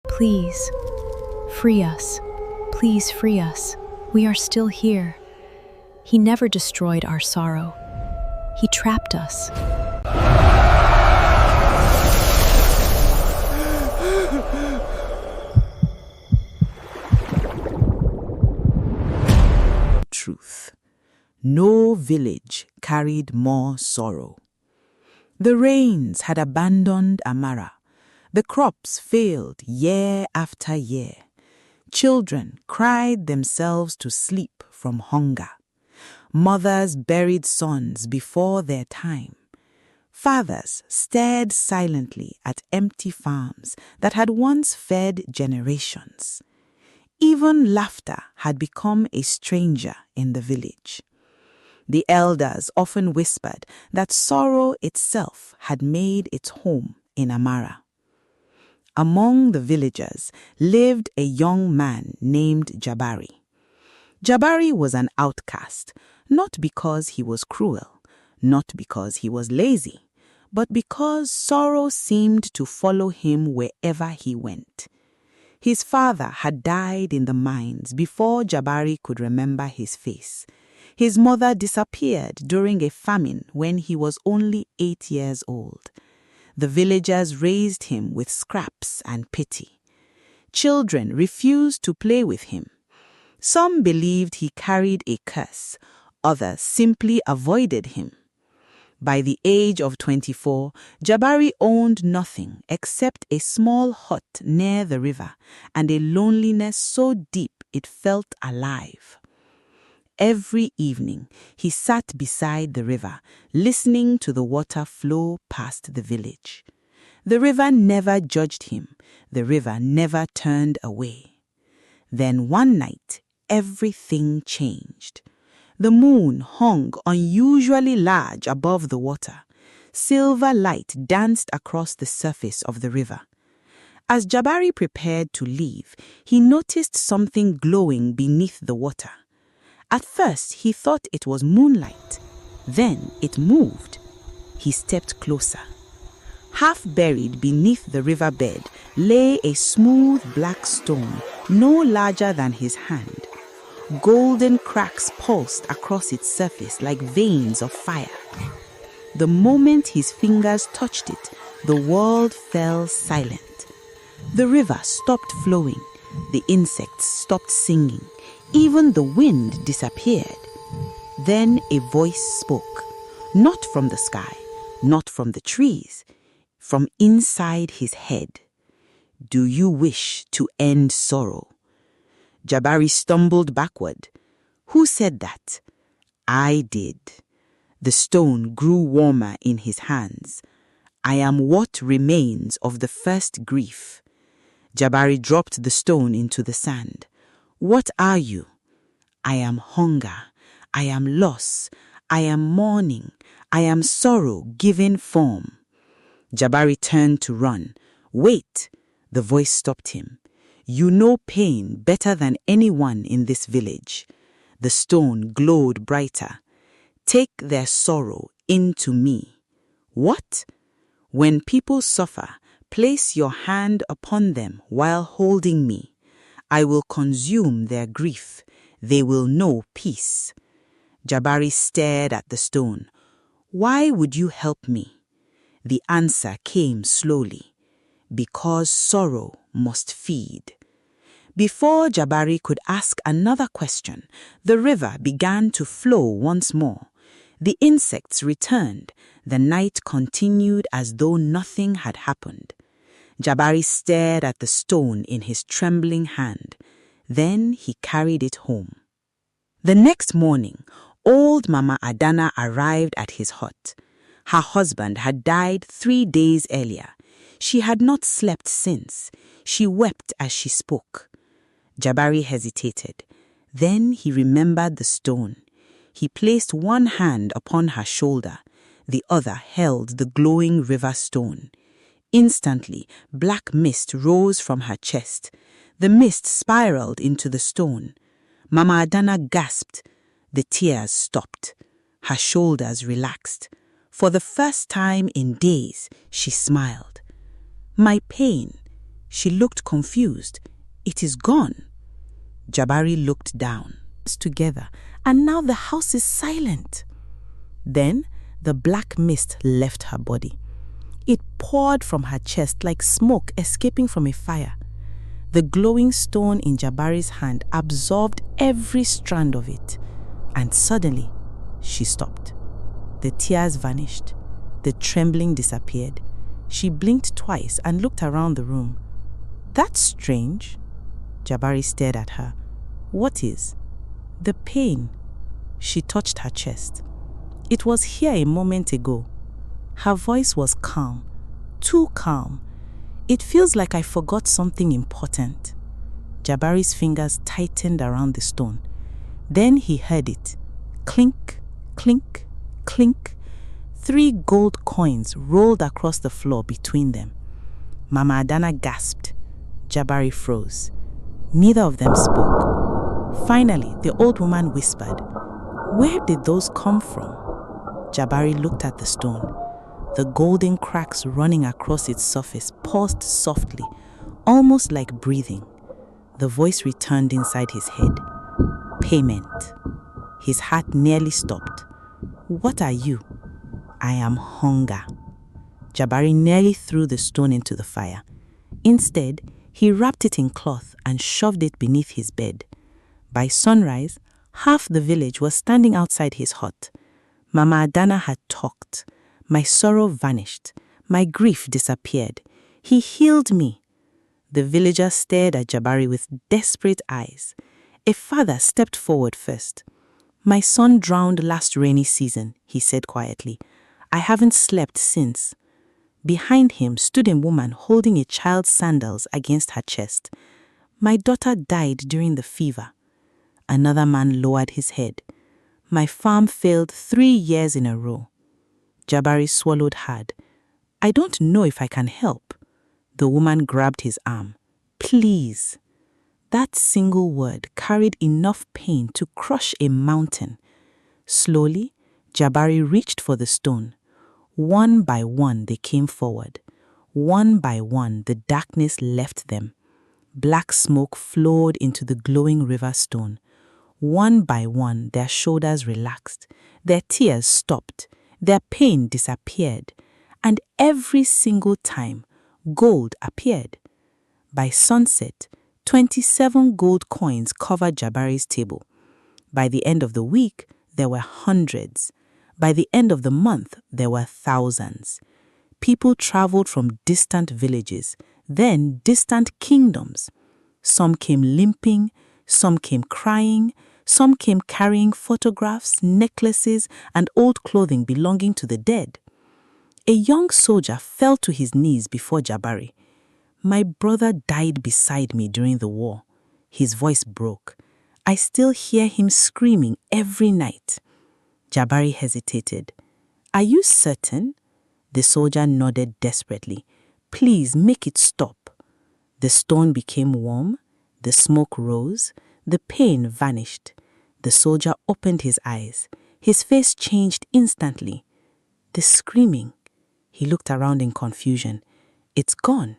Please, free us. Please free us. We are still here. He never destroyed our sorrow. He trapped us. Truth. No village carried more sorrow. The rains had abandoned Amara. The crops failed year after year. Children cried themselves to sleep from hunger. Mothers buried sons before their time. Fathers stared silently at empty farms that had once fed generations. Even laughter had become a stranger in the village. The elders often whispered that sorrow itself had made its home in Amara. Among the villagers lived a young man named Jabrill. Jabrill was an outcast, not because he was cruel, not because he was lazy, but because sorrow seemed to follow him wherever he went. His father had died in the mines before Jabrill could remember his face. His mother disappeared during a famine when he was only 8 years old. The villagers raised him with scraps and pity. Children refused to play with him. Some believed he carried a curse, others simply avoided him. By the age of 24, Jabrill owned nothing except a small hut near the river and a loneliness so deep it felt alive. Every evening, he sat beside the river, listening to the water flow past the village. The river never judged him. The river never turned away. Then one night, everything changed. The moon hung unusually large above the water. Silver light danced across the surface of the river. As Jabrill prepared to leave, he noticed something glowing beneath the water. At first, he thought it was moonlight. Then it moved. He stepped closer. Half buried beneath the riverbed lay a smooth black stone, no larger than his hand. Golden cracks pulsed across its surface like veins of fire. The moment his fingers touched it, the world fell silent. The river stopped flowing. The insects stopped singing. Even the wind disappeared. Then a voice spoke, not from the sky, not from the trees, from inside his head. Do you wish to end sorrow? Jabrill stumbled backward. Who said that? I did. The stone grew warmer in his hands. I am what remains of the first grief. Jabrill dropped the stone into the sand. What are you? I am hunger. I am loss. I am mourning. I am sorrow given form. Jabrill turned to run. Wait! The voice stopped him. You know pain better than anyone in this village. The stone glowed brighter. Take their sorrow into me. What? When people suffer, place your hand upon them while holding me. I will consume their grief. They will know peace. Jabrill stared at the stone. Why would you help me? The answer came slowly. Because sorrow must feed. Before Jabrill could ask another question, the river began to flow once more. The insects returned. The night continued as though nothing had happened. Jabrill stared at the stone in his trembling hand. Then he carried it home. The next morning, old Mama Adana arrived at his hut. Her husband had died 3 days earlier. She had not slept since. She wept as she spoke. Jabrill hesitated. Then he remembered the stone. He placed one hand upon her shoulder. The other held the glowing river stone. Instantly, black mist rose from her chest. The mist spiraled into the stone. Mama Adana gasped. The tears stopped. Her shoulders relaxed. For the first time in days, she smiled. My pain, She looked confused. It is gone. Jabari looked down. Together, and now the house is silent. Then the black mist left her body. It poured from her chest like smoke escaping from a fire. The glowing stone in Jabari's hand absorbed every strand of it, and suddenly she stopped. The tears vanished. The trembling disappeared. She blinked twice and looked around the room. That's strange. Jabari stared at her. What is? The pain. She touched her chest. It was here a moment ago. Her voice was calm, too calm. It feels like I forgot something important. Jabari's fingers tightened around the stone. Then he heard it. Clink, clink, clink. 3 gold coins rolled across the floor between them. Mama Adana gasped. Jabari froze. Neither of them spoke. Finally, the old woman whispered, "Where did those come from?" Jabari looked at the stone. The golden cracks running across its surface pulsed softly, almost like breathing. The voice returned inside his head. Payment. His heart nearly stopped. What are you? I am hunger. Jabari nearly threw the stone into the fire. Instead, he wrapped it in cloth and shoved it beneath his bed. By sunrise, half the village was standing outside his hut. Mama Adana had talked. My sorrow vanished. My grief disappeared. He healed me. The villagers stared at Jabari with desperate eyes. A father stepped forward first. My son drowned last rainy season, he said quietly. I haven't slept since. Behind him stood a woman holding a child's sandals against her chest. My daughter died during the fever. Another man lowered his head. My farm failed 3 years in a row. Jabari swallowed hard. I don't know if I can help. The woman grabbed his arm. Please. That single word carried enough pain to crush a mountain. Slowly, Jabari reached for the stone. One by one, they came forward. One by one, the darkness left them. Black smoke flowed into the glowing river stone. One by one, their shoulders relaxed. Their tears stopped. Their pain disappeared. And every single time, gold appeared. By sunset, 27 gold coins covered Jabari's table. By the end of the week, there were hundreds. By the end of the month, there were thousands. People traveled from distant villages, then distant kingdoms. Some came limping, some came crying, some came carrying photographs, necklaces, and old clothing belonging to the dead. A young soldier fell to his knees before Jabari. My brother died beside me during the war. His voice broke. I still hear him screaming every night. Jabari hesitated. Are you certain? The soldier nodded desperately. Please make it stop. The stone became warm. The smoke rose. The pain vanished. The soldier opened his eyes. His face changed instantly. The screaming. He looked around in confusion. It's gone.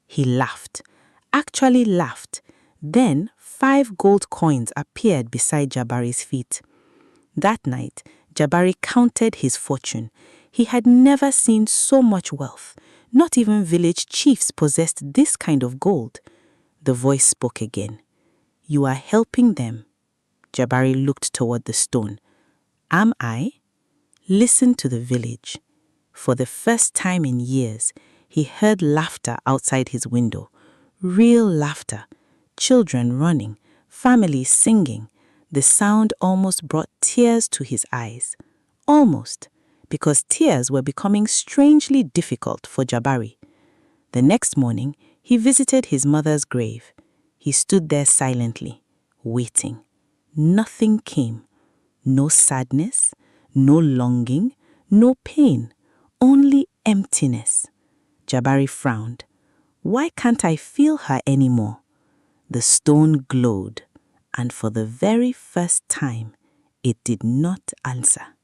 He laughed. Actually laughed. Then 5 gold coins appeared beside Jabari's feet. That night, Jabari counted his fortune. He had never seen so much wealth. Not even village chiefs possessed this kind of gold. The voice spoke again. You are helping them. Jabari looked toward the stone. Am I? Listen to the village. For the first time in years, he heard laughter outside his window. Real laughter. Children running, families singing. The sound almost brought tears to his eyes. Almost, because tears were becoming strangely difficult for Jabari. The next morning, he visited his mother's grave. He stood there silently, waiting. Nothing came. No sadness, no longing, no pain, only emptiness. Jabari frowned. Why can't I feel her anymore? The stone glowed, and for the very first time, it did not answer.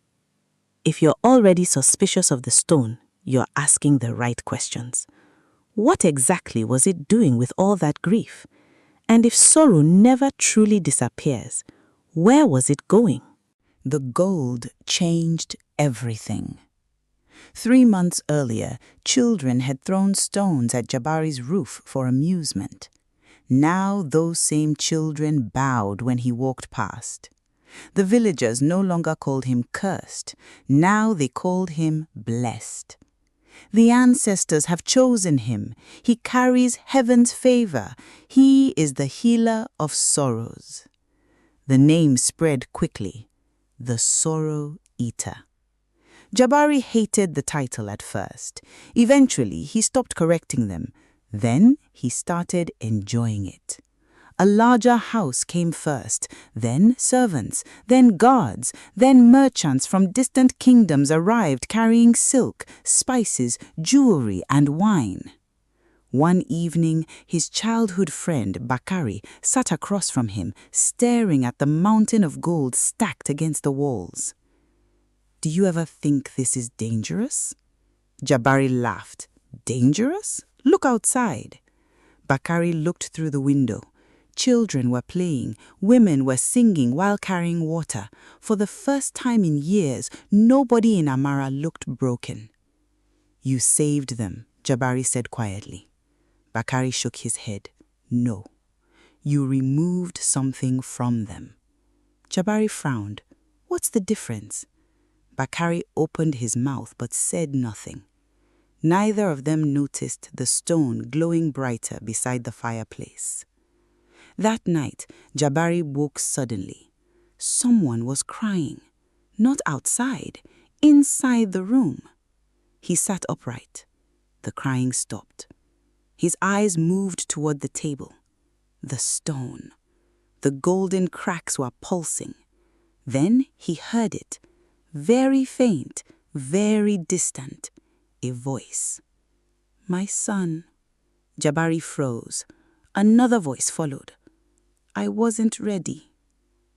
If you're already suspicious of the stone, you're asking the right questions. What exactly was it doing with all that grief? And if sorrow never truly disappears, where was it going? The gold changed everything. 3 months earlier, children had thrown stones at Jabari's roof for amusement. Now those same children bowed when he walked past. The villagers no longer called him cursed. Now they called him blessed. The ancestors have chosen him. He carries heaven's favor. He is the healer of sorrows. The name spread quickly. The Sorrow Eater. Jabari hated the title at first. Eventually, he stopped correcting them. Then he started enjoying it. A larger house came first, then servants, then guards, then merchants from distant kingdoms arrived carrying silk, spices, jewelry, and wine. One evening, his childhood friend, Bakari, sat across from him, staring at the mountain of gold stacked against the walls. "Do you ever think this is dangerous?" Jabari laughed. "Dangerous? Look outside." Bakari looked through the window. Children were playing, women were singing while carrying water. For the first time in years, nobody in Amara looked broken. "You saved them," Jabari said quietly. Bakari shook his head. "No. You removed something from them." Jabari frowned. "What's the difference?" Bakari opened his mouth but said nothing. Neither of them noticed the stone glowing brighter beside the fireplace. That night, Jabari woke suddenly. Someone was crying. Not outside, inside the room. He sat upright. The crying stopped. His eyes moved toward the table. The stone. The golden cracks were pulsing. Then he heard it. Very faint, very distant. A voice. "My son." Jabari froze. Another voice followed. "I wasn't ready."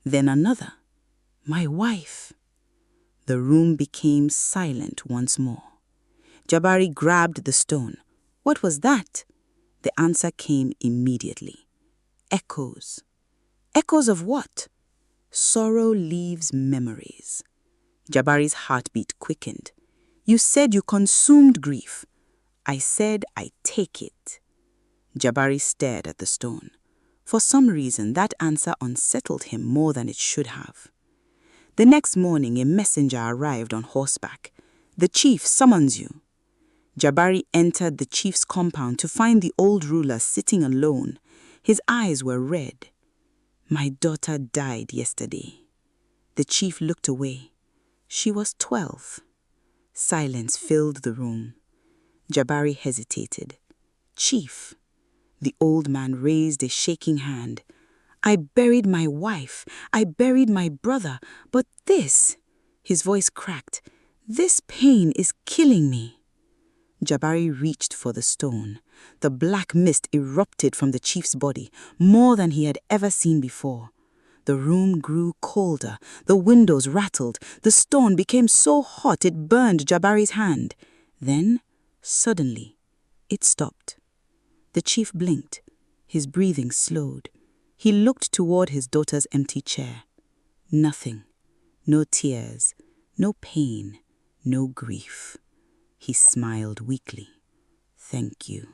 Then another. "My wife." The room became silent once more. Jabari grabbed the stone. What was that? The answer came immediately. Echoes. Echoes of what? Sorrow leaves memories. Jabari's heartbeat quickened. "You said you consumed grief." "I said I take it." Jabari stared at the stone. For some reason, that answer unsettled him more than it should have. The next morning, a messenger arrived on horseback. "The chief summons you." Jabari entered the chief's compound to find the old ruler sitting alone. His eyes were red. "My daughter died yesterday." The chief looked away. She was 12. Silence filled the room. Jabari hesitated. "Chief." The old man raised a shaking hand. "I buried my wife. I buried my brother. But this," his voice cracked, "this pain is killing me." Jabari reached for the stone. The black mist erupted from the chief's body, more than he had ever seen before. The room grew colder. The windows rattled. The stone became so hot it burned Jabari's hand. Then, suddenly, it stopped. The chief blinked. His breathing slowed. He looked toward his daughter's empty chair. Nothing. No tears. No pain. No grief. He smiled weakly. "Thank you."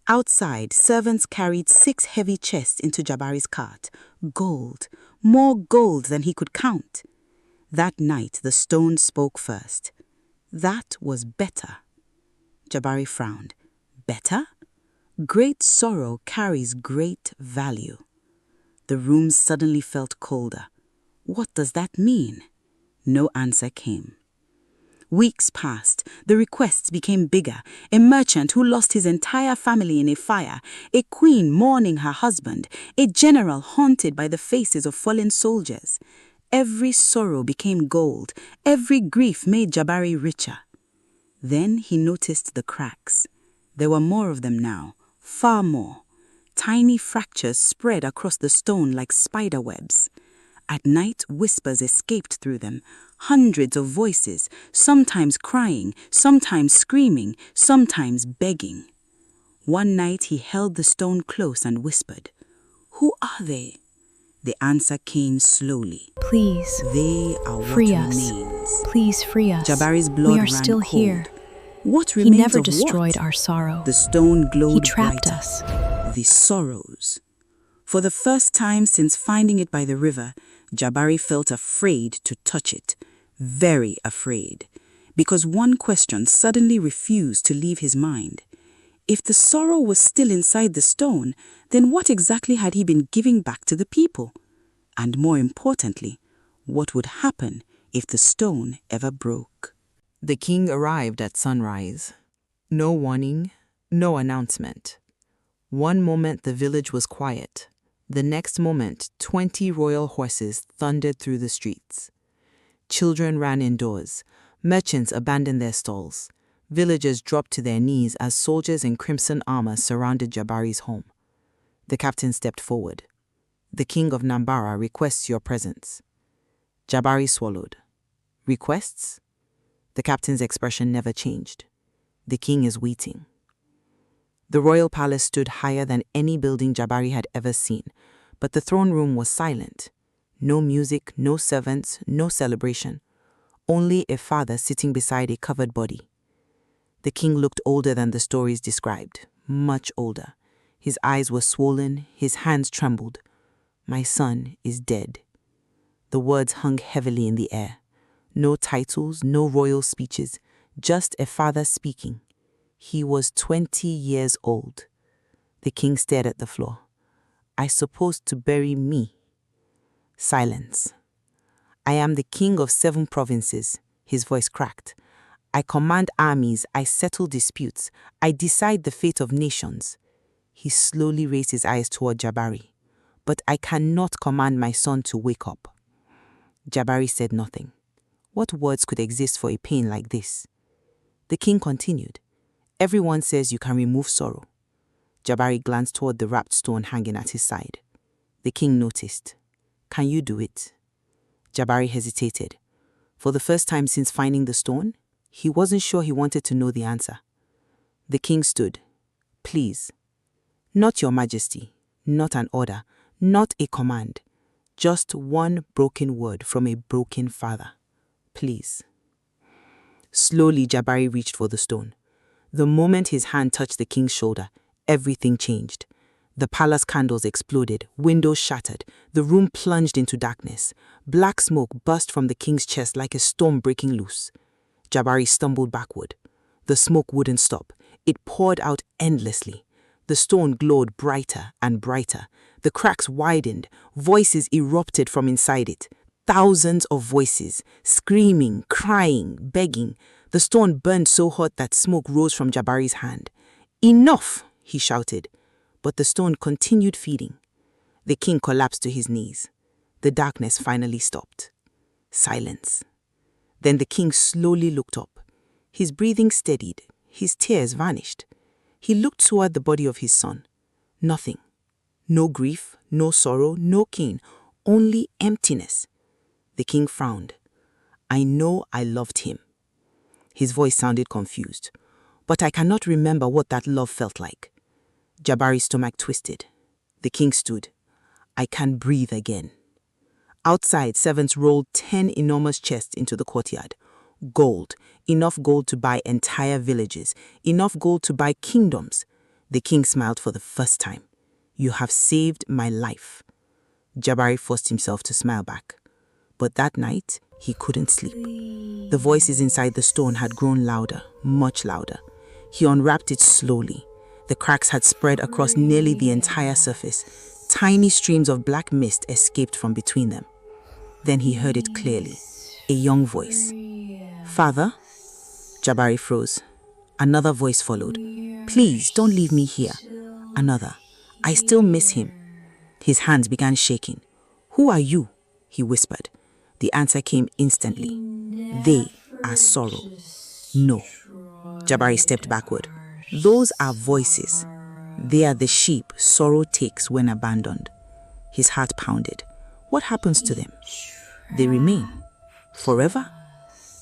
Outside, servants carried 6 heavy chests into Jabari's cart. Gold. More gold than he could count. That night, the stone spoke first. That was better. Jabari frowned. Better? Great sorrow carries great value. The room suddenly felt colder. What does that mean? No answer came. Weeks passed. The requests became bigger. A merchant who lost his entire family in a fire, a queen mourning her husband, a general haunted by the faces of fallen soldiers. Every sorrow became gold. Every grief made Jabari richer. Then he noticed the cracks. There were more of them now, far more. Tiny fractures spread across the stone like spider webs. At night, whispers escaped through them. Hundreds of voices, sometimes crying, sometimes screaming, sometimes begging. One night he held the stone close and whispered, "Who are they?" The answer came slowly. Please, "They are what free us. remains." Please free us. Jabari's blood We are ran still cold. here. What He remains never of destroyed what? our sorrow. The stone glowed He trapped brighter. us. The sorrows. For the first time since finding it by the river, Jabari felt afraid to touch it. Very afraid. Because one question suddenly refused to leave his mind. If the sorrow was still inside the stone, then what exactly had he been giving back to the people? And more importantly, what would happen if the stone ever broke? The king arrived at sunrise. No warning, no announcement. One moment the village was quiet. The next moment, 20 royal horses thundered through the streets. Children ran indoors. Merchants abandoned their stalls. Villagers dropped to their knees as soldiers in crimson armor surrounded Jabari's home. The captain stepped forward. "The king of Nambara requests your presence." Jabari swallowed. "Requests?" The captain's expression never changed. "The king is waiting." The royal palace stood higher than any building Jabari had ever seen, but the throne room was silent. No music, no servants, no celebration. Only a father sitting beside a covered body. The king looked older than the stories described, much older. His eyes were swollen, his hands trembled. "My son is dead." The words hung heavily in the air. No titles, no royal speeches, just a father speaking. He was 20 years old. The king stared at the floor. "I supposed to bury me." Silence. "I am the king of 7 provinces," his voice cracked. "I command armies, I settle disputes, I decide the fate of nations." He slowly raised his eyes toward Jabari. "But I cannot command my son to wake up." Jabari said nothing. What words could exist for a pain like this? The king continued. "Everyone says you can remove sorrow." Jabari glanced toward the wrapped stone hanging at his side. The king noticed. "Can you do it?" Jabari hesitated. For the first time since finding the stone, he wasn't sure he wanted to know the answer. The king stood. "Please." "Not your majesty, not an order, not a command. Just one broken word from a broken father. Please." Slowly, Jabari reached for the stone. The moment his hand touched the king's shoulder, everything changed. The palace candles exploded, windows shattered, the room plunged into darkness. Black smoke burst from the king's chest like a storm breaking loose. Jabari stumbled backward. The smoke wouldn't stop. It poured out endlessly. The stone glowed brighter and brighter. The cracks widened. Voices erupted from inside it. Thousands of voices, screaming, crying, begging. The stone burned so hot that smoke rose from Jabari's hand. "Enough!" he shouted. But the stone continued feeding. The king collapsed to his knees. The darkness finally stopped. Silence. Then the king slowly looked up. His breathing steadied. His tears vanished. He looked toward the body of his son. Nothing. No grief, no sorrow, no pain, only emptiness. The king frowned. "I know I loved him." His voice sounded confused. "But I cannot remember what that love felt like." Jabari's stomach twisted. The king stood. "I can breathe again." Outside, servants rolled 10 enormous chests into the courtyard. Gold, enough gold to buy entire villages, enough gold to buy kingdoms. The king smiled for the first time. "You have saved my life." Jabari forced himself to smile back. But that night, he couldn't sleep. The voices inside the stone had grown louder, much louder. He unwrapped it slowly. The cracks had spread across nearly the entire surface. Tiny streams of black mist escaped from between them. Then he heard it clearly. A young voice. "Father?" Jabari froze. Another voice followed. "Please, don't leave me here." Another. "I still miss him." His hands began shaking. "Who are you?" he whispered. The answer came instantly. "They are sorrow." "No." Jabari stepped backward. "Those are voices. They are the sheep sorrow takes when abandoned." His heart pounded. "What happens to them?" "They remain. Forever?"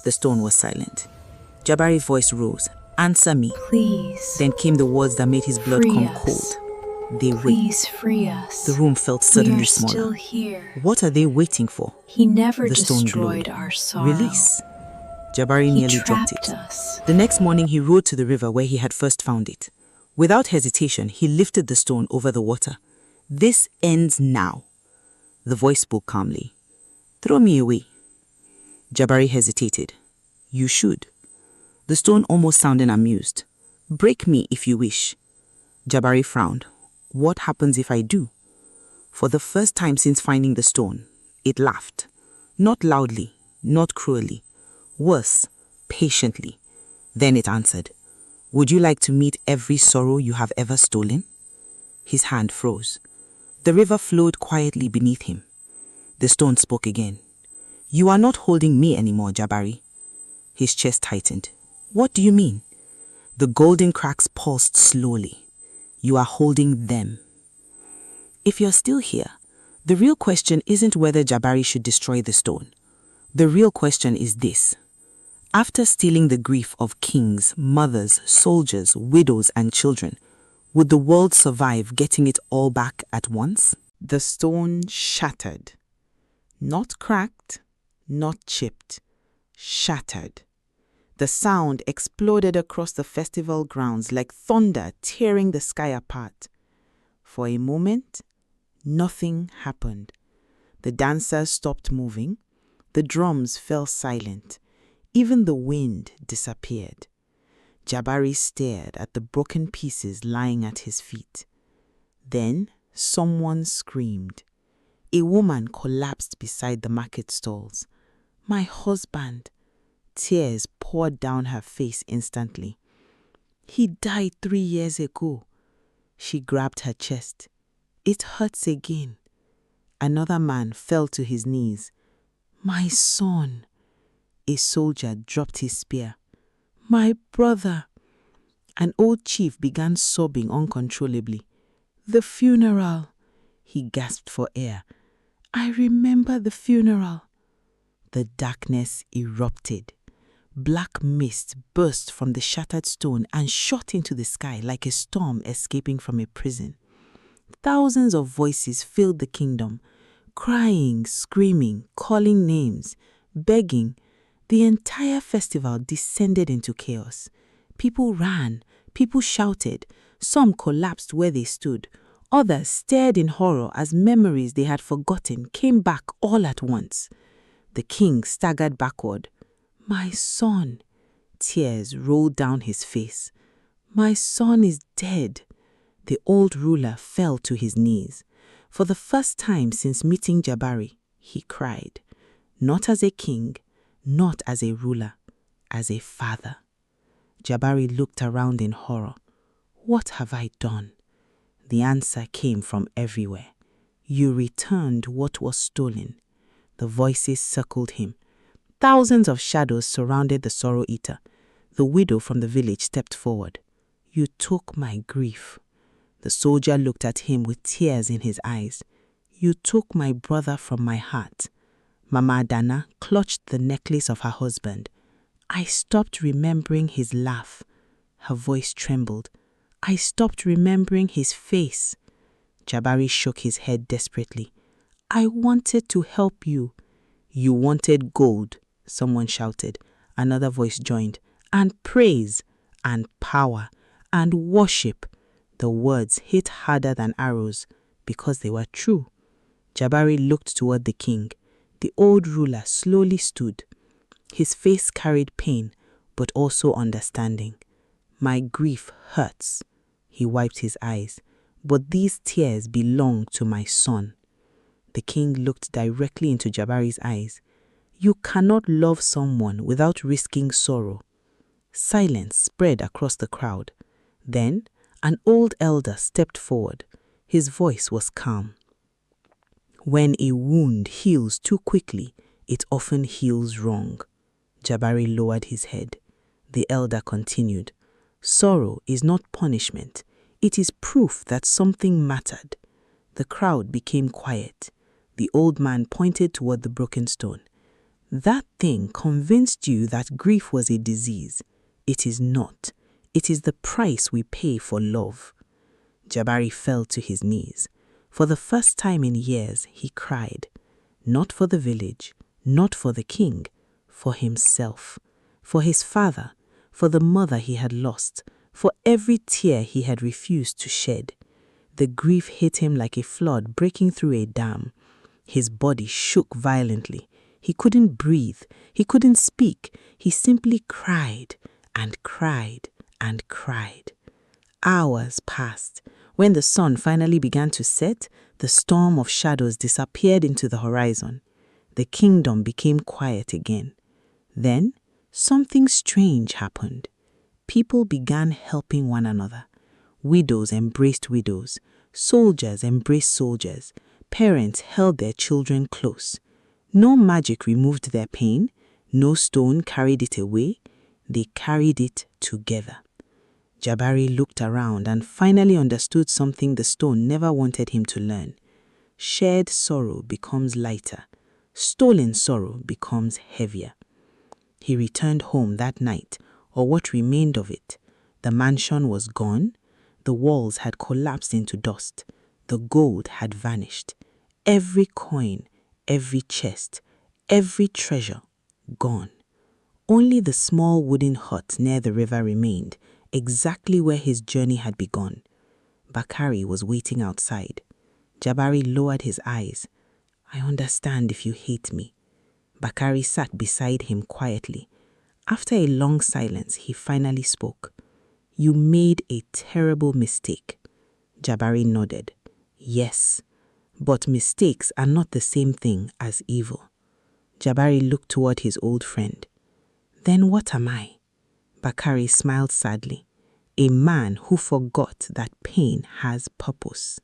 The stone was silent. Jabari's voice rose. Answer me." Please. Then came the words that made his blood Free come us. cold. They wait. Please free us. The room felt We suddenly are still smaller. here. What are they waiting for? He never The stone destroyed glowed. our sorrow. Release. Jabari He nearly dropped trapped it. us. The next morning he rode to the river where he had first found it. Without hesitation, he lifted the stone over the water. "This ends now." The voice spoke calmly. "Throw me away." Jabari hesitated. "You should." The stone almost sounded amused. "Break me if you wish." Jabari frowned. "What happens if I do?" For the first time since finding the stone, it laughed. Not loudly, not cruelly. Worse, patiently. Then it answered, "Would you like to meet every sorrow you have ever stolen?" His hand froze. The river flowed quietly beneath him. The stone spoke again. "You are not holding me anymore, Jabari." His chest tightened. "What do you mean?" The golden cracks pulsed slowly. "You are holding them." If you're still here, the real question isn't whether Jabari should destroy the stone. The real question is this. After stealing the grief of kings, mothers, soldiers, widows, and children, would the world survive getting it all back at once? The stone shattered. Not cracked, not chipped. Shattered. The sound exploded across the festival grounds like thunder tearing the sky apart. For a moment, nothing happened. The dancers stopped moving. The drums fell silent. Even the wind disappeared. Jabari stared at the broken pieces lying at his feet. Then someone screamed. A woman collapsed beside the market stalls. "My husband." Tears poured down her face instantly. "He died 3 years ago." She grabbed her chest. "It hurts again." Another man fell to his knees. "My son." A soldier dropped his spear. "My brother." An old chief began sobbing uncontrollably. "The funeral." He gasped for air. "I remember the funeral." The darkness erupted. Black mist burst from the shattered stone and shot into the sky like a storm escaping from a prison. Thousands of voices filled the kingdom, crying, screaming, calling names, begging. The entire festival descended into chaos. People ran, people shouted, some collapsed where they stood, others stared in horror as memories they had forgotten came back all at once. The king staggered backward. "My son." Tears rolled down his face. "My son is dead." The old ruler fell to his knees. For the first time since meeting Jabari, he cried. Not as a king, not as a ruler, as a father. Jabari looked around in horror. "What have I done?" The answer came from everywhere. "You returned what was stolen." The voices circled him. Thousands of shadows surrounded the sorrow eater. The widow from the village stepped forward. "You took my grief." The soldier looked at him with tears in his eyes. "You took my brother from my heart." Mama Dana clutched the necklace of her husband. "I stopped remembering his laugh." Her voice trembled. "I stopped remembering his face." Jabari shook his head desperately. "I wanted to help you." "You wanted gold," someone shouted. Another voice joined. "And praise, and power, and worship." The words hit harder than arrows because they were true. Jabari looked toward the king. The old ruler slowly stood. His face carried pain, but also understanding. "My grief hurts." He wiped his eyes. "But these tears belong to my son." The king looked directly into Jabari's eyes. "You cannot love someone without risking sorrow." Silence spread across the crowd. Then an old elder stepped forward. His voice was calm. "When a wound heals too quickly, it often heals wrong." Jabari lowered his head. The elder continued. "Sorrow is not punishment. It is proof that something mattered." The crowd became quiet. The old man pointed toward the broken stone. "That thing convinced you that grief was a disease. It is not. It is the price we pay for love. Jabari fell to his knees. For the first time in years, he cried, not for the village, not for the king, for himself, for his father, for the mother he had lost, for every tear he had refused to shed. The grief hit him like a flood breaking through a dam. His body shook violently. He couldn't breathe. He couldn't speak. He simply cried and cried and cried. Hours passed. When the sun finally began to set, the storm of shadows disappeared into the horizon. The kingdom became quiet again. Then, something strange happened. People began helping one another. Widows embraced widows. Soldiers embraced soldiers. Parents held their children close. No magic removed their pain. No stone carried it away. They carried it together. Jabari looked around and finally understood something the stone never wanted him to learn. Shared sorrow becomes lighter. Stolen sorrow becomes heavier. He returned home that night, or what remained of it. The mansion was gone. The walls had collapsed into dust. The gold had vanished. Every coin, every chest, every treasure, gone. Only the small wooden hut near the river remained, exactly where his journey had begun. Bakari was waiting outside. Jabari lowered his eyes. I understand if you hate me. Bakari sat beside him quietly. After a long silence, he finally spoke. You made a terrible mistake. Jabari nodded. Yes, but mistakes are not the same thing as evil. Jabari looked toward his old friend. Then what am I? Bakari smiled sadly. A man who forgot that pain has purpose.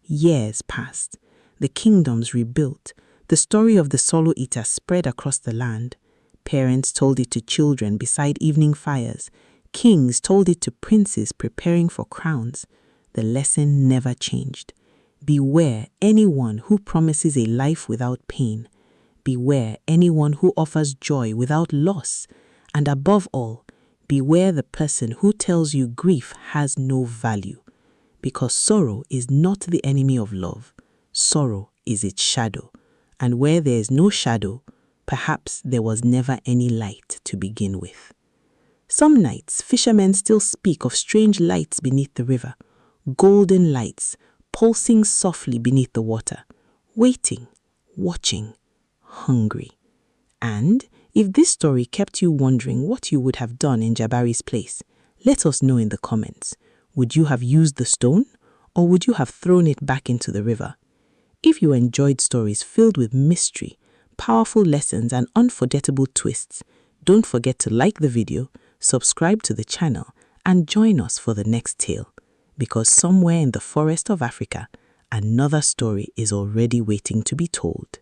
Years passed. The kingdoms rebuilt. The story of the solo eater spread across the land. Parents told it to children beside evening fires. Kings told it to princes preparing for crowns. The lesson never changed. Beware anyone who promises a life without pain. Beware anyone who offers joy without loss. And above all, beware the person who tells you grief has no value. Because sorrow is not the enemy of love. Sorrow is its shadow. And where there is no shadow, perhaps there was never any light to begin with. Some nights, fishermen still speak of strange lights beneath the river. Golden lights, pulsing softly beneath the water. Waiting, watching, hungry. And if this story kept you wondering what you would have done in Jabari's place, let us know in the comments. Would you have used the stone, or would you have thrown it back into the river? If you enjoyed stories filled with mystery, powerful lessons, and unforgettable twists, don't forget to like the video, subscribe to the channel, and join us for the next tale, because somewhere in the forest of Africa, another story is already waiting to be told.